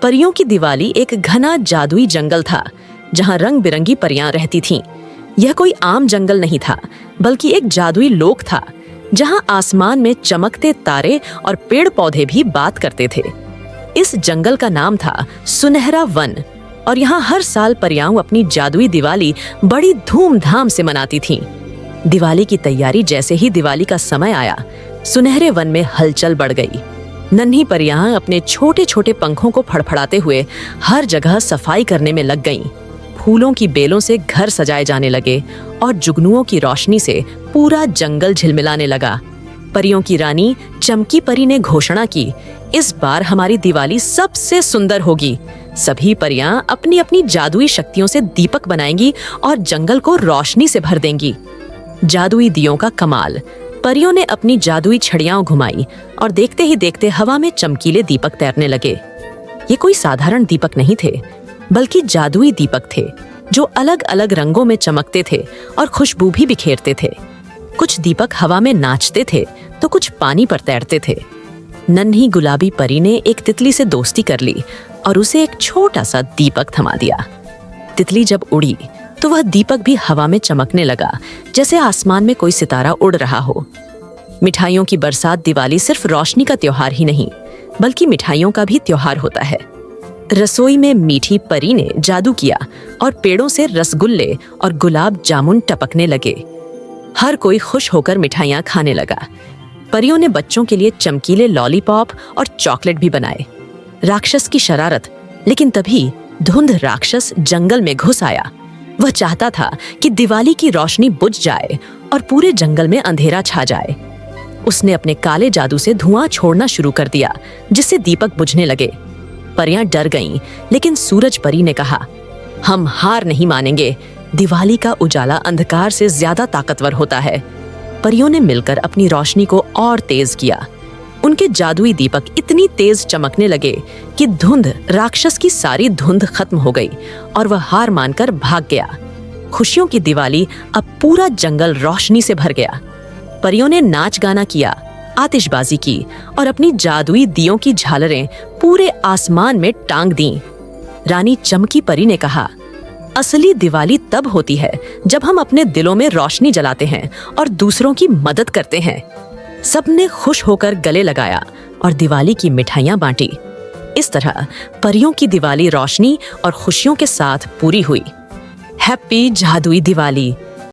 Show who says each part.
Speaker 1: परियों की दिवाली एक घना जादुई जंगल था जहां रंग बिरंगी परियां रहती थीं। यह कोई आम जंगल नहीं था, बल्कि एक जादुई लोक था जहां आसमान में चमकते तारे और पेड़ पौधे भी बात करते थे। इस जंगल का नाम था सुनहरा वन और यहाँ हर साल परियां अपनी जादुई दिवाली बड़ी धूमधाम से मनाती थीं। दिवाली की तैयारी जैसे ही दिवाली का समय आया, सुनहरे वन में हलचल बढ़ गई। नन्ही परियां अपने छोटे छोटे पंखों को फड़फड़ाते हुए हर जगह सफाई करने में लग गईं। फूलों की बेलों से घर सजाए जाने लगे और जुगनुओं की रोशनी से पूरा जंगल झिलमिलाने लगा। परियों की रानी चमकी परी ने घोषणा की, इस बार हमारी दिवाली सबसे सुंदर होगी। सभी परियां अपनी अपनी जादुई शक्तियों से दीपक बनाएंगी और जंगल को रोशनी से भर देंगी। जादुई दियों का कमाल। परियों ने अपनी जादुई छड़ियां घुमाई और देखते ही देखते हवा में चमकीले दीपक तैरने लगे। ये कोई साधारण दीपक नहीं थे, बल्कि जादुई दीपक थे जो अलग अलग रंगों में चमकते थे और खुशबू भी बिखेरते थे। कुछ दीपक हवा में नाचते थे तो कुछ पानी पर तैरते थे। नन्ही गुलाबी परी ने एक तितली से दोस्ती कर ली और उसे एक छोटा सा दीपक थमा दिया। तितली जब उड़ी तो वह दीपक भी हवा में चमकने लगा, जैसे आसमान में कोई सितारा उड़ रहा हो। मिठाइयों की बरसात दिवाली सिर्फ रोशनी का त्योहार ही नहीं, बल्कि मिठाइयों का भी त्योहार होता है। रसोई में मीठी परी ने जादू किया और पेड़ों से रसगुल्ले और गुलाब जामुन टपकने लगे। हर कोई खुश होकर मिठाइयाँ खाने लगा। परियों ने बच्चों के लिए चमकीले लॉलीपॉप और चॉकलेट भी बनाए। राक्षस की शरारत, लेकिन तभी धुंध राक्षस जंगल में घुस आया। वह चाहता था कि दिवाली की रोशनी बुझ जाए और पूरे जंगल में अंधेरा छा जाए। उसने अपने काले जादू से धुआं छोड़ना शुरू कर दिया, जिससे दीपक बुझने लगे। परियां डर गईं, लेकिन सूरज परी ने कहा, हम हार नहीं मानेंगे। दिवाली का उजाला अंधकार से ज्यादा ताकतवर होता है। परियों ने मिलकर अपनी रोशनी को और तेज किया। उनके जादुई दीपक इतनी तेज चमकने लगे कि धुंध राक्षस की सारी धुंध खत्म हो गई और वह हार मानकर भाग गया। खुशियों की दिवाली अब पूरा जंगल रोशनी से भर गया। परियों ने नाच गाना किया, आतिशबाजी की और अपनी जादुई दियों की झालरें पूरे आसमान में टांग दीं। रानी चमकी परी ने कहा, असली दिवाली तब होती है जब हम अपने दिलों में रोशनी जलाते हैं और दूसरों की मदद करते हैं। सबने खुश होकर गले लगाया और दिवाली की मिठाइयां बांटी। इस तरह परियों की दिवाली रोशनी और खुशियों के साथ पूरी हुई। हैप्पी जादुई दिवाली।